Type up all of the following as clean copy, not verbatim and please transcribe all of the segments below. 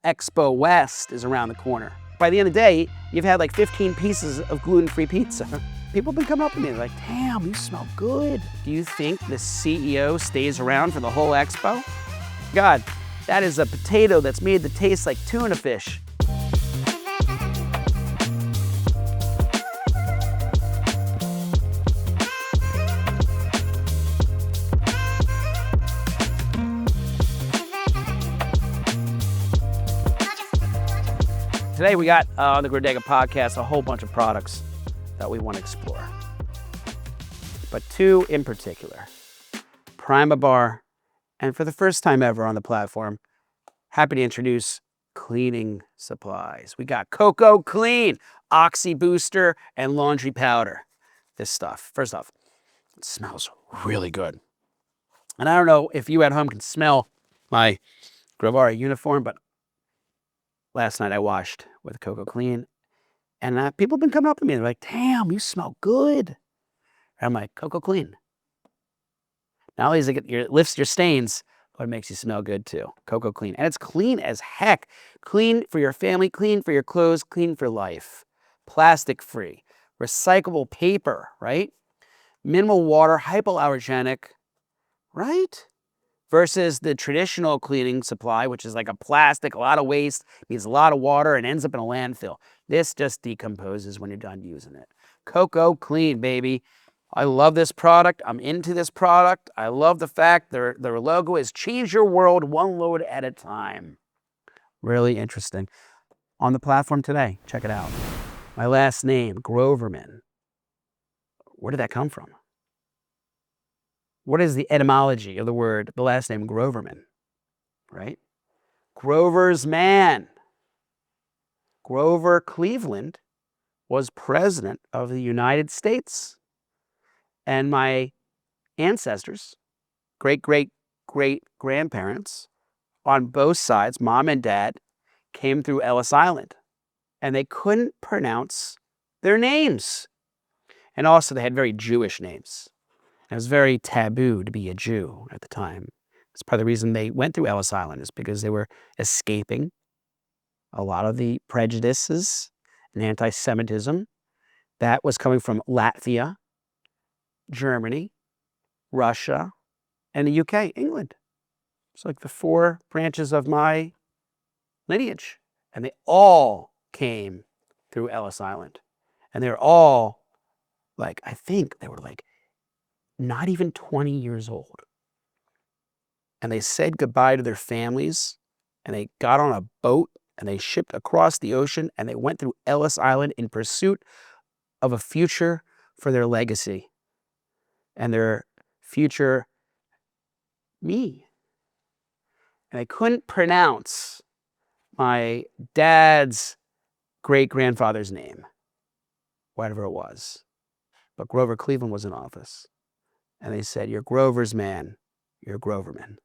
Expo West is around the corner. By the end of the day, you've had like 15 pieces of gluten-free pizza. People have been coming up to me like, damn, you smell good. Do you think the CEO stays around for the whole expo? God, that is a potato that's made to taste like tuna fish. Today we got on the Grodega podcast a whole bunch of products that we want to explore. But two in particular, Prima Bar, and for the first time ever on the platform, happy to introduce cleaning supplies. We got Coco Clean, Oxy Booster, and laundry powder. This stuff, first off, it smells really good. And I don't know if you at home can smell my Grovara uniform, but last night I washed with Coco Clean, and people have been coming up to me. They're like, damn, you smell good. And I'm like, Coco Clean. Not only does it lifts your stains, but it makes you smell good too. Coco Clean. And it's clean as heck. Clean for your family, clean for your clothes, clean for life. Plastic free. Recyclable paper, right? Minimal water, hypoallergenic, right? Versus the traditional cleaning supply, which is like a plastic, a lot of waste, needs a lot of water, and ends up in a landfill. This just decomposes when you're done using it. Coco Clean, baby. I love this product. I'm into this product. I love the fact their logo is change your world one load at a time. Really interesting. On the platform today, check it out. My last name, Groverman. Where did that come from? What is the etymology of the word, the last name Groverman, right? Grover's man. Grover Cleveland was president of the United States. And my ancestors, great-great-great-grandparents, on both sides, mom and dad, came through Ellis Island. And they couldn't pronounce their names. And also they had very Jewish names. It was very taboo to be a Jew at the time. That's part of the reason they went through Ellis Island, is because they were escaping a lot of the prejudices and anti-Semitism that was coming from Latvia, Germany, Russia, and the UK, England. It's like the four branches of my lineage. And they all came through Ellis Island. And they were all like, I think they were like, not even 20 years old. And they said goodbye to their families, and they got on a boat, and they shipped across the ocean, and they went through Ellis Island in pursuit of a future for their legacy and their future me. And I couldn't pronounce my dad's great-grandfather's name, whatever it was. But Grover Cleveland was in office. And they said, you're Grover's man, you're Groverman.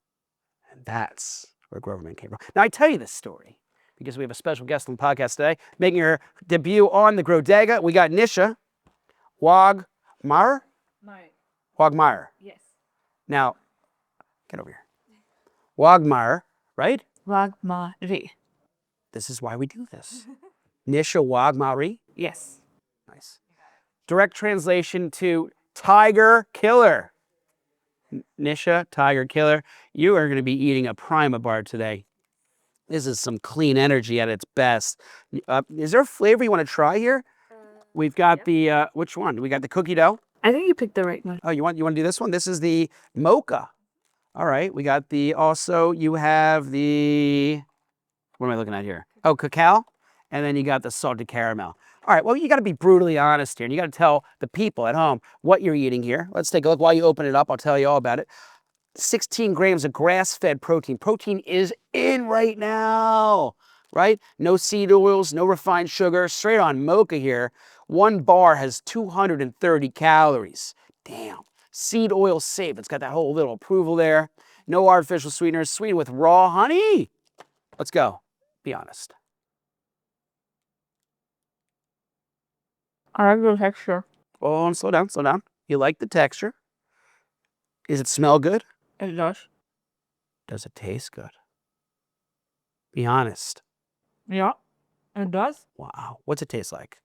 And that's where Groverman came from. Now, I tell you this story because we have a special guest on the podcast today, making her debut on the Grodega. We got Nisha Wagmeyer? Wagmeyer. Yes. Now, get over here. Wagmeyer, right? Wagmari. This is why we do this. Nisha Wagmeyer. Yes. Nice. Direct translation to Tiger Killer. Nisha, Tiger Killer, you are going to be eating a Prima Bar today. This is some clean energy at its best. Is there a flavor you want to try here? We've got the, which one? We got the cookie dough. I think you picked the right one. Oh, you want to do this one? This is the mocha. All right. We got the, also you have the, what am I looking at here? Oh, cacao. And then you got the salted caramel. All right, well, you got to be brutally honest here, and you got to tell the people at home what you're eating here. Let's take a look. While you open it up, I'll tell you all about it. 16 grams of grass-fed protein. Protein is in right now, right? No seed oils, no refined sugar, straight on mocha here. One bar has 230 calories. Damn. Seed oil safe. It's got that whole little approval there. No artificial sweeteners, sweetened with raw honey. Let's go. Be honest. I like the texture. Oh, slow down, slow down. You like the texture? Does it smell good? It does. Does it taste good? Be honest. Yeah, it does. Wow. What's it taste like?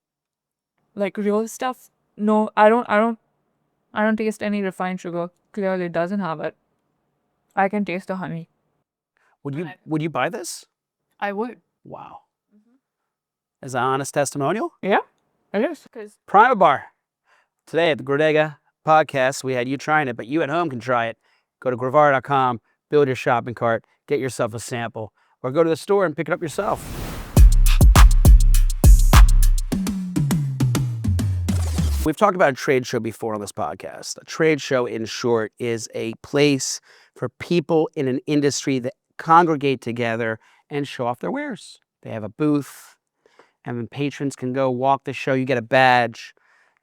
Like real stuff. No, I don't taste any refined sugar. Clearly it doesn't have it. I can taste the honey. Would you buy this? I would. Wow. As an honest testimonial? Yeah, it is. Because Prima Bar. Today at the Grodega podcast, we had you trying it, but you at home can try it. Go to Grovara.com, build your shopping cart, get yourself a sample, or go to the store and pick it up yourself. We've talked about a trade show before on this podcast. A trade show, in short, is a place for people in an industry that congregate together and show off their wares. They have a booth, and then patrons can go walk the show. You get a badge,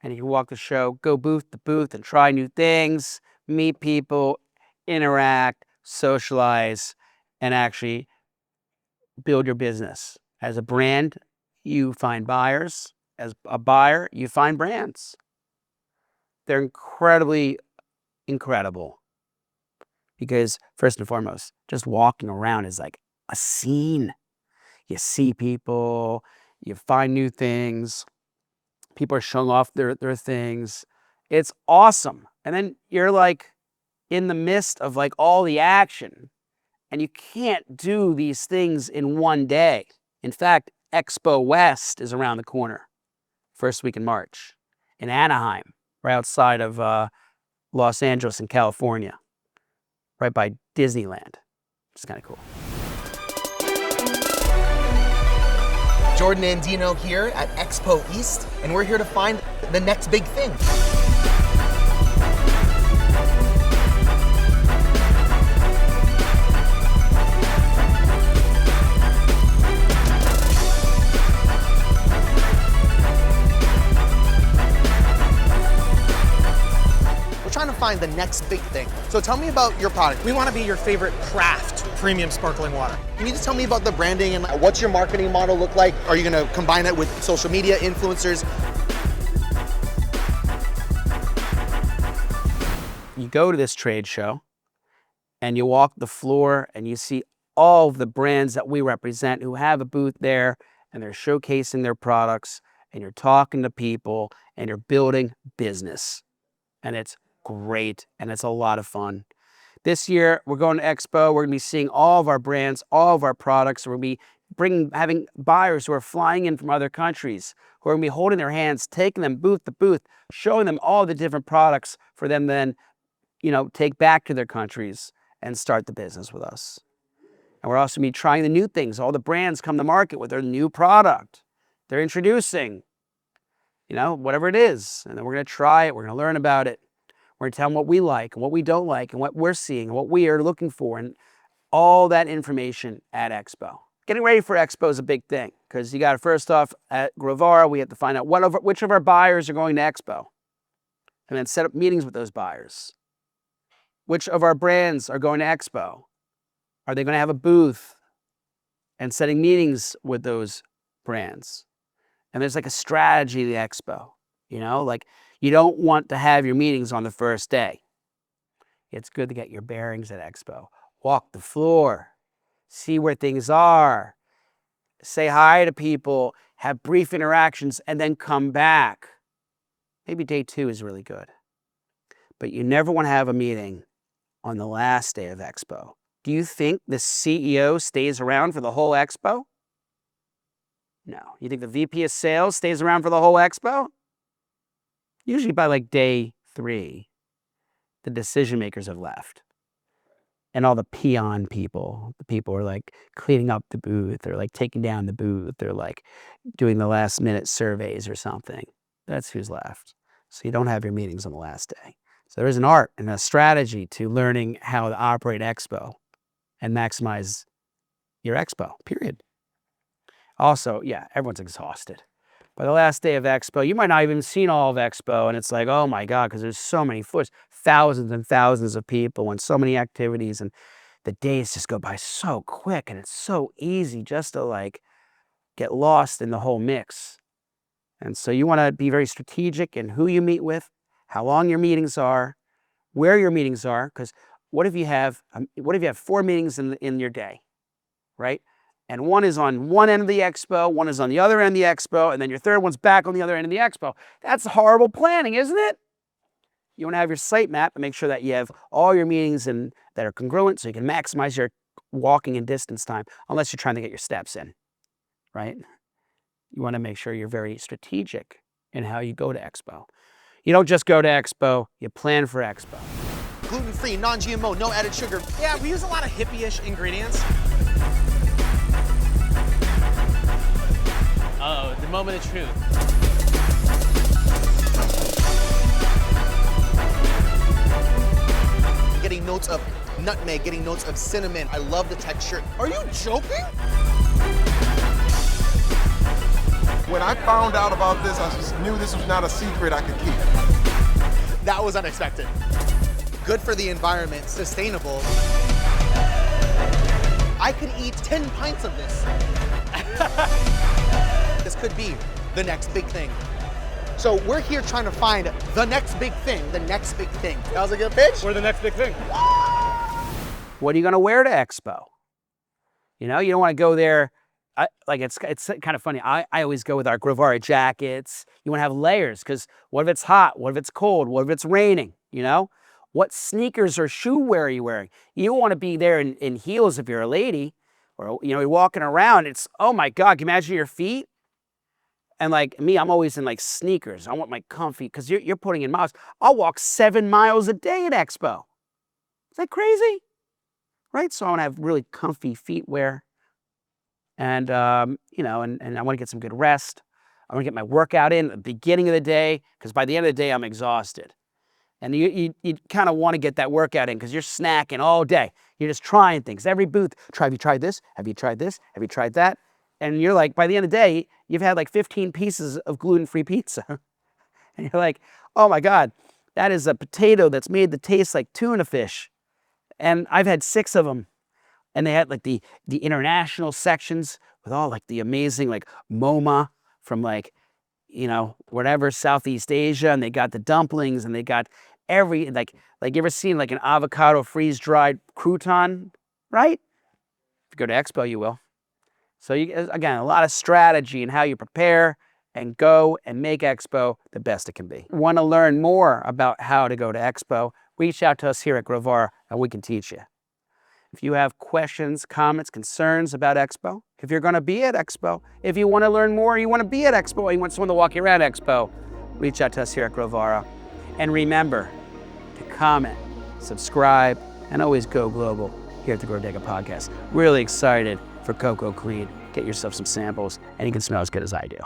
and you can walk the show, go booth to booth and try new things, meet people, interact, socialize, and actually build your business. As a brand, you find buyers. As a buyer, you find brands. They're incredibly incredible because, first and foremost, just walking around is like a scene. You see people, you find new things, people are showing off their things. It's awesome. And then you're like in the midst of like all the action, and you can't do these things in one day. In fact, Expo West is around the corner, first week in March, in Anaheim, right outside of Los Angeles in California, right by Disneyland. It's kind of cool. Jordan Andino here at Expo East, and we're here to find the next big thing. We're trying to find the next big thing. So tell me about your product. We want to be your favorite craft premium sparkling water. Can you just tell me about the branding and what's your marketing model look like? Are you going to combine it with social media influencers? You go to this trade show and you walk the floor and you see all of the brands that we represent who have a booth there, and they're showcasing their products, and you're talking to people and you're building business. And it's great and it's a lot of fun. This year, we're going to Expo. We're going to be seeing all of our brands, all of our products. We're going to be having buyers who are flying in from other countries, who are going to be holding their hands, taking them booth to booth, showing them all the different products for them then, take back to their countries and start the business with us. And we're also going to be trying the new things. All the brands come to market with their new product. They're introducing, whatever it is. And then we're going to try it. We're going to learn about it. We're going to tell them what we like and what we don't like and what we're seeing and what we are looking for, and all that information at Expo. Getting ready for Expo is a big thing because you got to, first off, at Grovara, we have to find out which of our buyers are going to Expo, and then set up meetings with those buyers. Which of our brands are going to Expo? Are they going to have a booth and setting meetings with those brands? And there's like a strategy to the Expo, you don't want to have your meetings on the first day. It's good to get your bearings at Expo. Walk the floor, see where things are, say hi to people, have brief interactions, and then come back. Maybe day 2 is really good. But you never want to have a meeting on the last day of Expo. Do you think the CEO stays around for the whole Expo? No. You think the VP of sales stays around for the whole Expo? Usually by like day 3, the decision makers have left. And all the peon people, the people are like cleaning up the booth, or like taking down the booth, or like doing the last minute surveys or something. That's who's left. So you don't have your meetings on the last day. So there is an art and a strategy to learning how to operate Expo and maximize your Expo, period. Also, everyone's exhausted. By the last day of Expo, you might not even seen all of Expo, and it's like, oh my God, because there's so many thousands and thousands of people and so many activities, and the days just go by so quick, and it's so easy just to like get lost in the whole mix. And so you want to be very strategic in who you meet with, how long your meetings are, where your meetings are, because what if you have 4 meetings in your day, right? and one is on one end of the expo, one is on the other end of the expo, and then your third one's back on the other end of the expo. That's horrible planning, isn't it? You want to have your site map and make sure that you have all your meetings that are congruent so you can maximize your walking and distance time, unless you're trying to get your steps in, right? You want to make sure you're very strategic in how you go to expo. You don't just go to expo, you plan for expo. Gluten-free, non-GMO, no added sugar. Yeah, we use a lot of hippie-ish ingredients. Uh-oh, the moment of truth. Getting notes of nutmeg, getting notes of cinnamon. I love the texture. Are you joking? When I found out about this, I just knew this was not a secret I could keep. That was unexpected. Good for the environment, sustainable. I could eat 10 pints of this. This could be the next big thing. So we're here trying to find the next big thing, the next big thing. That was a good pitch? We're the next big thing. What are you going to wear to expo? You know, you don't want to go there. It's kind of funny. I always go with our Grovara jackets. You want to have layers because what if it's hot? What if it's cold? What if it's raining? You know, what sneakers or shoe wear are you wearing? You don't want to be there in heels if you're a lady, or you're walking around. It's, oh my God, can you imagine your feet? And like me, I'm always in like sneakers. I want my comfy, because you're putting in miles. I'll walk 7 miles a day at expo. Is that crazy? Right? So I want to have really comfy feet wear. And, and I want to get some good rest. I want to get my workout in at the beginning of the day, because by the end of the day, I'm exhausted. And you kind of want to get that workout in because you're snacking all day. You're just trying things. Every booth, have you tried this? Have you tried this? Have you tried that? And you're like, by the end of the day, you've had like 15 pieces of gluten-free pizza. And you're like, oh my God, that is a potato that's made to taste like tuna fish. And I've had 6 of them. And they had like the international sections with all like the amazing like mocha from like, whatever, Southeast Asia. And they got the dumplings and they got every, like you ever seen like an avocado freeze-dried crouton, right? If you go to expo, you will. So again, a lot of strategy in how you prepare and go and make expo the best it can be. Want to learn more about how to go to expo? Reach out to us here at Grovara and we can teach you. If you have questions, comments, concerns about expo, if you're going to be at expo, if you want to learn more, you want to be at expo, you want someone to walk you around expo, reach out to us here at Grovara. And remember to comment, subscribe, and always go global here at the Grodega podcast. Really excited for Coco Clean. Get yourself some samples and you can smell as good as I do.